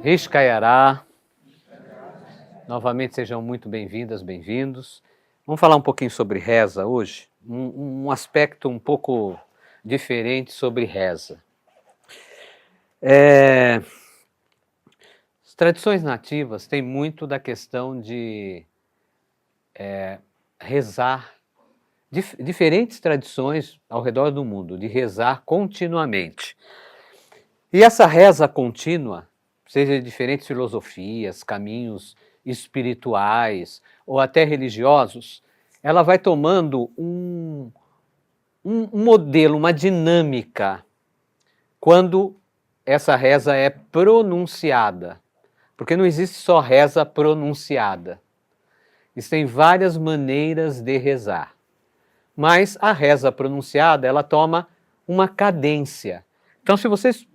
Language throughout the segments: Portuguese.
Rishkayará. Novamente sejam muito bem-vindas, bem-vindos. Vamos falar um pouquinho sobre reza hoje, um aspecto um pouco diferente sobre reza. As tradições nativas têm muito da questão de rezar, diferentes tradições ao redor do mundo, de rezar continuamente. E essa reza contínua, seja de diferentes filosofias, caminhos espirituais ou até religiosos, ela vai tomando um modelo, uma dinâmica, quando essa reza é pronunciada. Porque não existe só reza pronunciada. Existem várias maneiras de rezar. Mas a reza pronunciada, ela toma uma cadência. Então, se vocês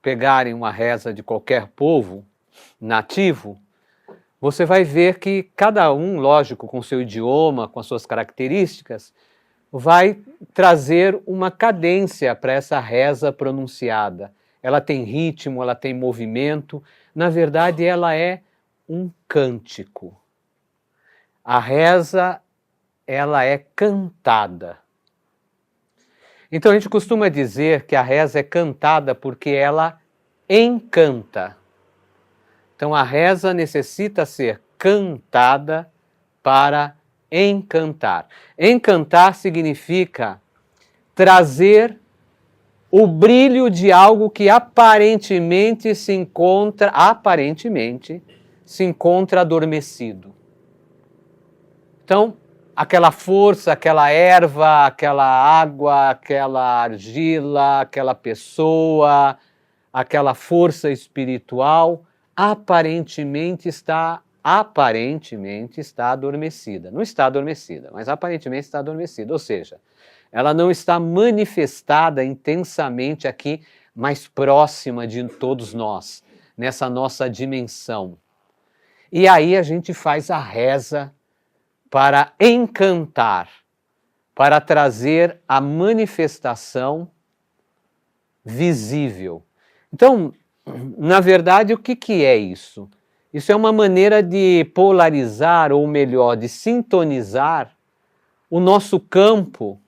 pegarem uma reza de qualquer povo nativo, você vai ver que cada um, lógico, com seu idioma, com as suas características, vai trazer uma cadência para essa reza pronunciada. Ela tem ritmo, ela tem movimento. Na verdade, ela é um cântico. A reza, ela é cantada. Então a gente costuma dizer que a reza é cantada porque ela encanta. Então a reza necessita ser cantada para encantar. Encantar significa trazer o brilho de algo que aparentemente se encontra adormecido. Então, aquela força, aquela erva, aquela água, aquela argila, aquela pessoa, aquela força espiritual, aparentemente está adormecida. Não está adormecida, mas aparentemente está adormecida. Ou seja, ela não está manifestada intensamente aqui, mais próxima de todos nós, nessa nossa dimensão. E aí a gente faz a reza para encantar, para trazer a manifestação visível. Então, na verdade, o que é isso? Isso é uma maneira de polarizar, ou melhor, de sintonizar o nosso campo,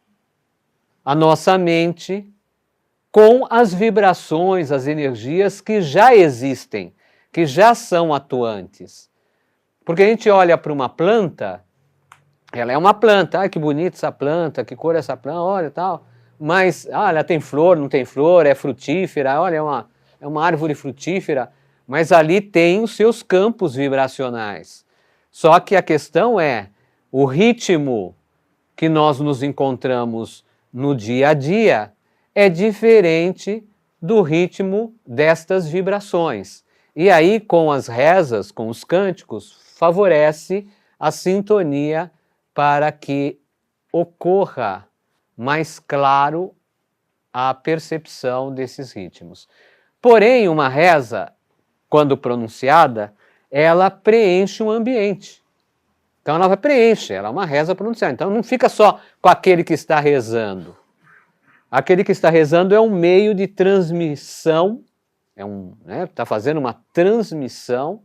a nossa mente, com as vibrações, as energias que já existem, que já são atuantes. Porque a gente olha para uma planta, ela é uma planta, que bonita essa planta, que cor é essa planta, olha tal, mas ela tem flor, não tem flor, é frutífera, olha, é uma árvore frutífera, mas ali tem os seus campos vibracionais. Só que a questão é, o ritmo que nós nos encontramos no dia a dia é diferente do ritmo destas vibrações. E aí, com as rezas, com os cânticos, favorece a sintonia para que ocorra mais claro a percepção desses ritmos. Porém, uma reza, quando pronunciada, ela preenche um ambiente. Então ela vai preencher, ela é uma reza pronunciada. Então não fica só com aquele que está rezando. Aquele que está rezando é um meio de transmissão, está fazendo uma transmissão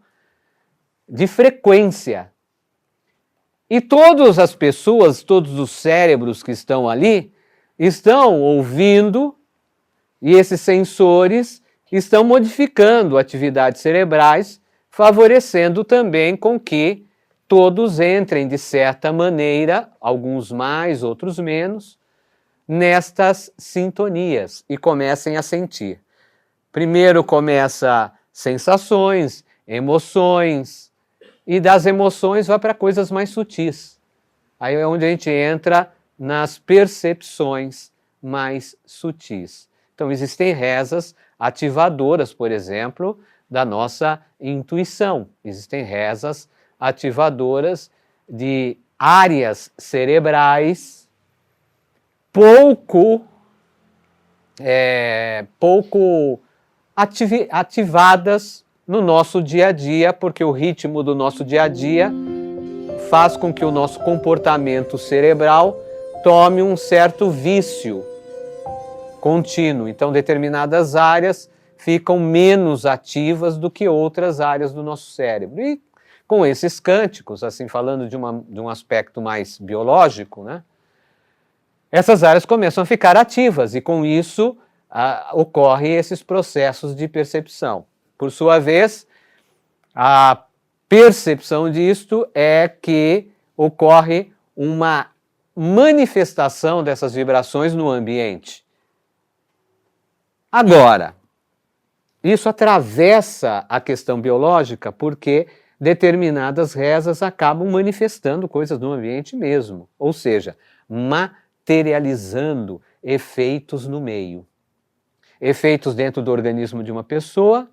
de frequência. E todas as pessoas, todos os cérebros que estão ali, estão ouvindo, e esses sensores estão modificando atividades cerebrais, favorecendo também com que todos entrem de certa maneira, alguns mais, outros menos, nestas sintonias e comecem a sentir. Primeiro começa sensações, emoções, e das emoções vai para coisas mais sutis. Aí é onde a gente entra nas percepções mais sutis. Então existem rezas ativadoras, por exemplo, da nossa intuição. Existem rezas ativadoras de áreas cerebrais pouco ativadas no nosso dia a dia, porque o ritmo do nosso dia a dia faz com que o nosso comportamento cerebral tome um certo vício contínuo. Então, determinadas áreas ficam menos ativas do que outras áreas do nosso cérebro. E com esses cânticos, assim, falando de um aspecto mais biológico, né, essas áreas começam a ficar ativas e com isso ocorrem esses processos de percepção. Por sua vez, a percepção disto é que ocorre uma manifestação dessas vibrações no ambiente. Agora, isso atravessa a questão biológica porque determinadas rezas acabam manifestando coisas no ambiente mesmo, ou seja, materializando efeitos no meio. Efeitos dentro do organismo de uma pessoa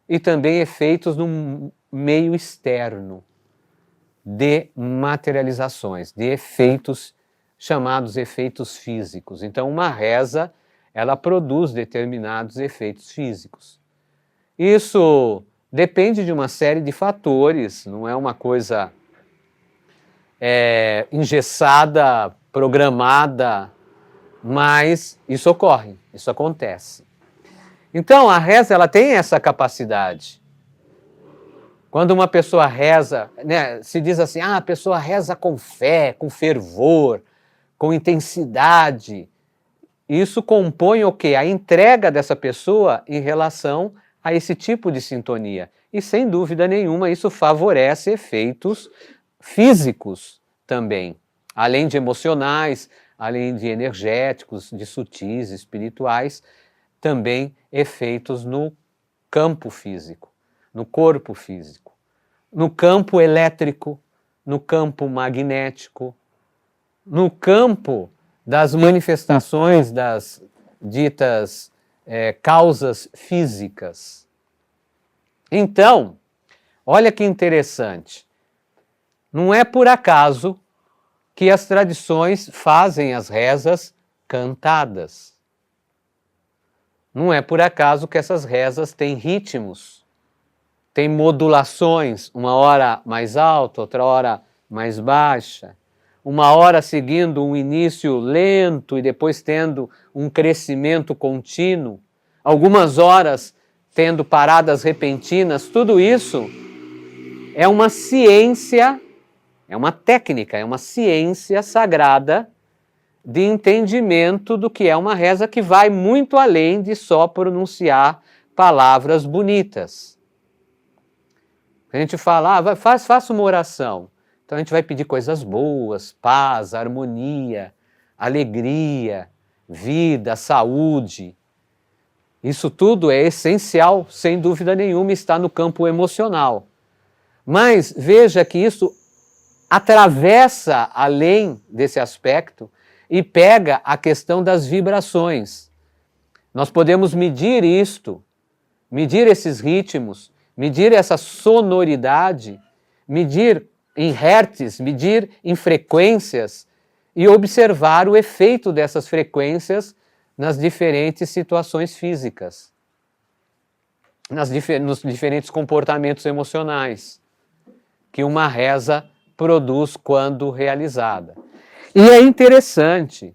e também efeitos no meio externo de materializações, de efeitos chamados efeitos físicos. Então, uma reza, ela produz determinados efeitos físicos. Isso depende de uma série de fatores, não é uma coisa engessada, programada, mas isso ocorre, isso acontece. Então, a reza, ela tem essa capacidade. Quando uma pessoa reza, né, se diz assim, a pessoa reza com fé, com fervor, com intensidade. Isso compõe o quê? A entrega dessa pessoa em relação a esse tipo de sintonia. E, sem dúvida nenhuma, isso favorece efeitos físicos também, além de emocionais, além de energéticos, de sutis, espirituais, também efeitos no campo físico, no corpo físico, no campo elétrico, no campo magnético, no campo das manifestações das ditas causas físicas. Então, olha que interessante, não é por acaso que as tradições fazem as rezas cantadas. Não é por acaso que essas rezas têm ritmos, têm modulações, uma hora mais alta, outra hora mais baixa, uma hora seguindo um início lento e depois tendo um crescimento contínuo, algumas horas tendo paradas repentinas. Tudo isso é uma ciência, é uma técnica, é uma ciência sagrada de entendimento do que é uma reza que vai muito além de só pronunciar palavras bonitas. A gente fala, faça uma oração. Então a gente vai pedir coisas boas, paz, harmonia, alegria, vida, saúde. Isso tudo é essencial, sem dúvida nenhuma, está no campo emocional. Mas veja que isso atravessa além desse aspecto e pega a questão das vibrações. Nós podemos medir isto, medir esses ritmos, medir essa sonoridade, medir em hertz, medir em frequências e observar o efeito dessas frequências nas diferentes situações físicas, nos diferentes comportamentos emocionais que uma reza produz quando realizada. E é interessante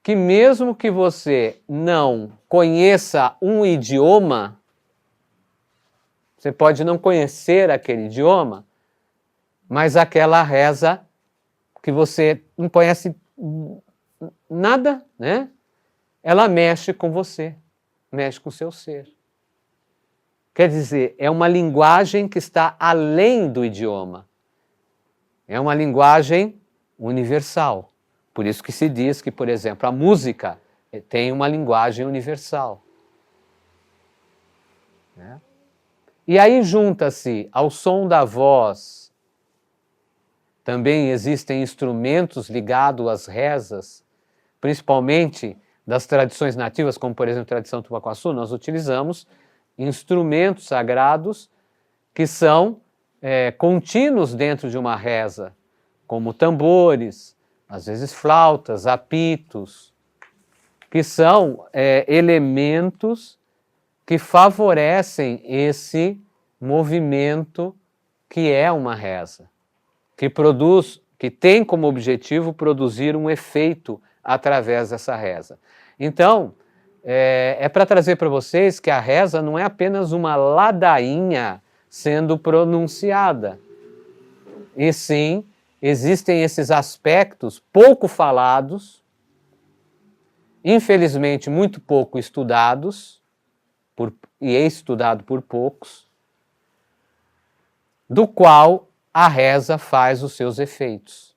que mesmo que você não conheça um idioma, você pode não conhecer aquele idioma, mas aquela reza que você não conhece nada, né? Ela mexe com você, mexe com o seu ser. Quer dizer, é uma linguagem que está além do idioma. É uma linguagem universal. Por isso que se diz que, por exemplo, a música tem uma linguagem universal. Né? E aí junta-se ao som da voz. Também existem instrumentos ligados às rezas, principalmente das tradições nativas, como por exemplo a tradição Tupacuaçu, nós utilizamos instrumentos sagrados que são contínuos dentro de uma reza, como tambores, às vezes flautas, apitos, que são elementos que favorecem esse movimento que é uma reza, que tem como objetivo produzir um efeito através dessa reza. Então, é para trazer para vocês que a reza não é apenas uma ladainha sendo pronunciada, e sim, existem esses aspectos pouco falados, infelizmente muito pouco estudados, e é estudado por poucos, do qual a reza faz os seus efeitos.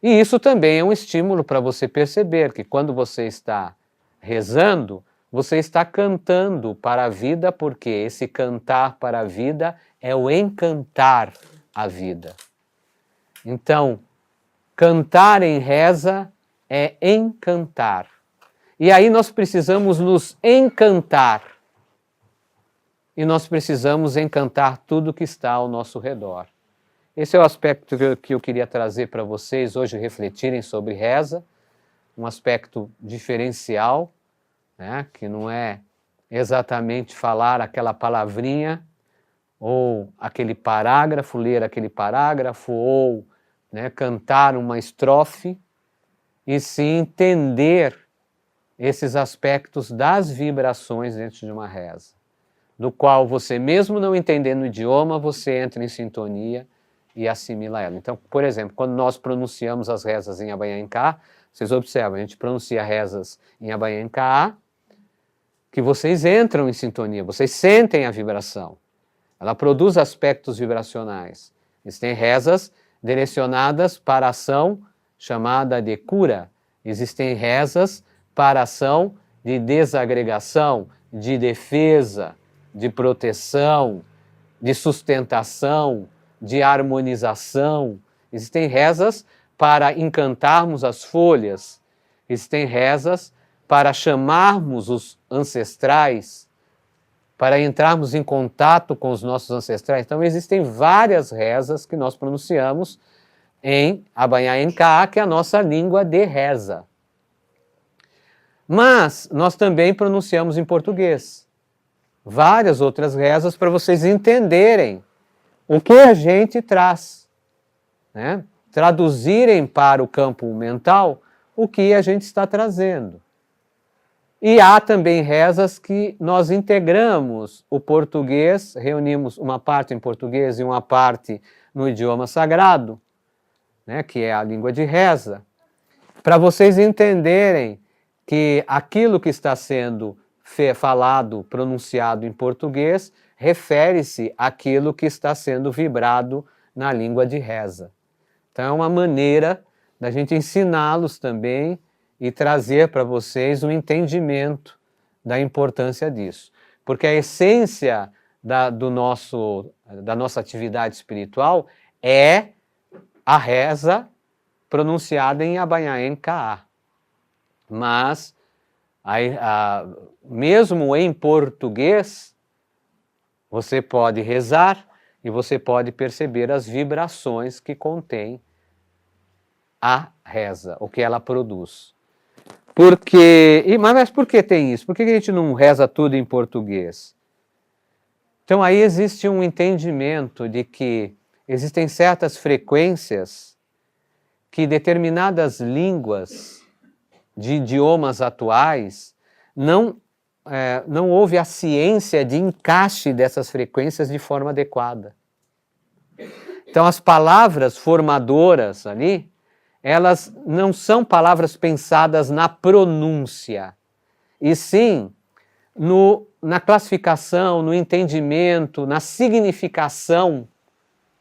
E isso também é um estímulo para você perceber que quando você está rezando, você está cantando para a vida, porque esse cantar para a vida é o encantar a vida. Então, cantar em reza é encantar. E aí nós precisamos nos encantar. E nós precisamos encantar tudo que está ao nosso redor. Esse é o aspecto que eu queria trazer para vocês hoje, refletirem sobre reza, um aspecto diferencial, né, que não é exatamente falar aquela palavrinha, ou aquele parágrafo, ler aquele parágrafo, ou, né, cantar uma estrofe, e sim entender esses aspectos das vibrações dentro de uma reza, do qual você, mesmo não entendendo o idioma, você entra em sintonia e assimila ela. Então, por exemplo, quando nós pronunciamos as rezas em Abayanká, vocês observam, a gente pronuncia rezas em Abayanká, que vocês entram em sintonia, vocês sentem a vibração. Ela produz aspectos vibracionais. Existem rezas direcionadas para a ação chamada de cura. Existem rezas para a ação de desagregação, de defesa, de proteção, de sustentação, de harmonização. Existem rezas para encantarmos as folhas. Existem rezas para chamarmos os ancestrais, para entrarmos em contato com os nossos ancestrais. Então existem várias rezas que nós pronunciamos em Abayanká, que é a nossa língua de reza. Mas nós também pronunciamos em português várias outras rezas para vocês entenderem o que a gente traz, né? Traduzirem para o campo mental o que a gente está trazendo. E há também rezas que nós integramos o português, reunimos uma parte em português e uma parte no idioma sagrado, né, que é a língua de reza, para vocês entenderem que aquilo que está sendo falado, pronunciado em português, refere-se àquilo que está sendo vibrado na língua de reza. Então é uma maneira da gente ensiná-los também e trazer para vocês um entendimento da importância disso. Porque a essência da nossa atividade espiritual é a reza pronunciada em Abayanká. Mas, mesmo em português, você pode rezar e você pode perceber as vibrações que contém a reza, o que ela produz. Mas por que tem isso? Por que a gente não reza tudo em português? Então aí existe um entendimento de que existem certas frequências que determinadas línguas de idiomas atuais não houve a ciência de encaixe dessas frequências de forma adequada. Então as palavras formadoras ali, elas não são palavras pensadas na pronúncia, e sim na classificação, no entendimento, na significação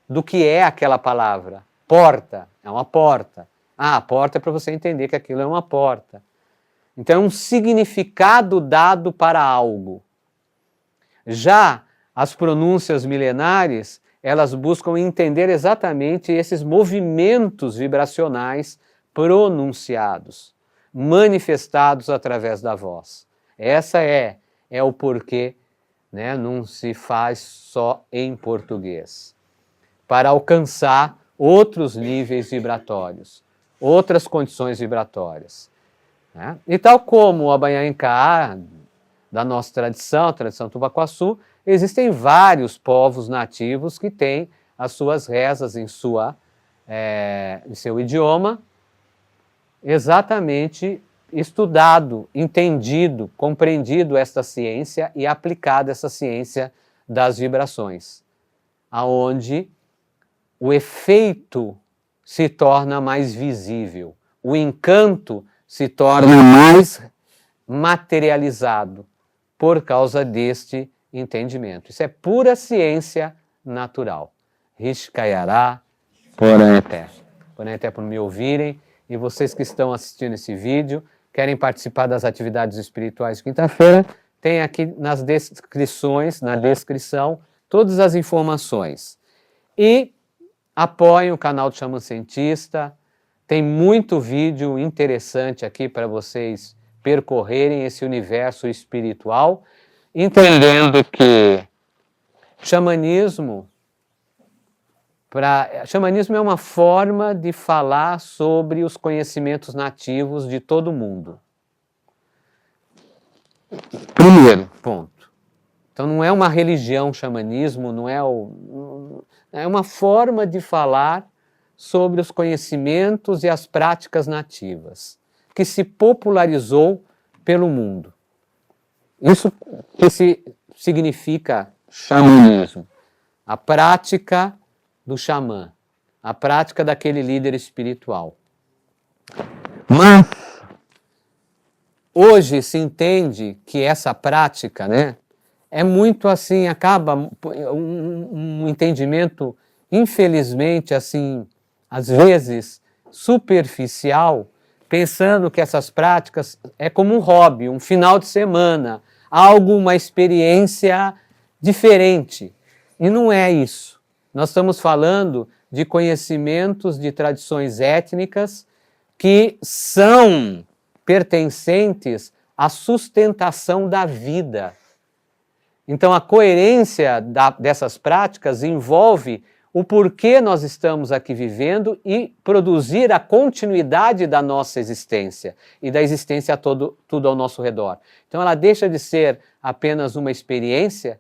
do que é aquela palavra. Porta, é uma porta. Ah, a porta é para você entender que aquilo é uma porta. Então é um significado dado para algo. Já as pronúncias milenares, elas buscam entender exatamente esses movimentos vibracionais pronunciados, manifestados através da voz. Essa é o porquê, né, não se faz só em português. Para alcançar outros níveis vibratórios, outras condições vibratórias, né? E tal como o Abayanká, da nossa tradição, a tradição Tupacuaçu, existem vários povos nativos que têm as suas rezas em seu idioma, exatamente estudado, entendido, compreendido esta ciência e aplicado essa ciência das vibrações, aonde o efeito se torna mais visível, o encanto se torna mais materializado por causa deste entendimento. Isso é pura ciência natural. Rishkayará, Poraneté. Poraneté por me ouvirem. E vocês que estão assistindo esse vídeo, querem participar das atividades espirituais de quinta-feira, tem aqui nas descrições, na descrição, todas as informações. E apoiem o canal do Xamã Cientista, tem muito vídeo interessante aqui para vocês percorrerem esse universo espiritual, entendendo que xamanismo é uma forma de falar sobre os conhecimentos nativos de todo mundo. Primeiro ponto. Então não é uma religião, xamanismo, é uma forma de falar sobre os conhecimentos e as práticas nativas, que se popularizou pelo mundo. Isso que significa xamanismo. A prática do xamã, a prática daquele líder espiritual. Mas hoje se entende que essa prática, né, é muito assim, acaba um entendimento, infelizmente, assim, às vezes superficial, pensando que essas práticas é como um hobby, um final de semana, algo, uma experiência diferente. E não é isso. Nós estamos falando de conhecimentos de tradições étnicas que são pertencentes à sustentação da vida. Então, a coerência dessas práticas envolve o porquê nós estamos aqui vivendo e produzir a continuidade da nossa existência e da existência a tudo ao nosso redor. Então, ela deixa de ser apenas uma experiência,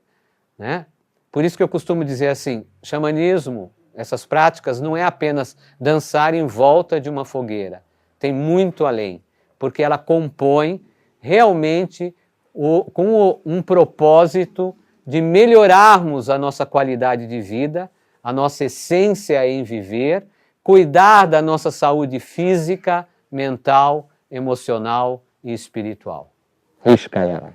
né? Por isso que eu costumo dizer assim, xamanismo, essas práticas, não é apenas dançar em volta de uma fogueira. Tem muito além, porque ela compõe realmente com um propósito de melhorarmos a nossa qualidade de vida, a nossa essência em viver, cuidar da nossa saúde física, mental, emocional e espiritual. Rishkayará.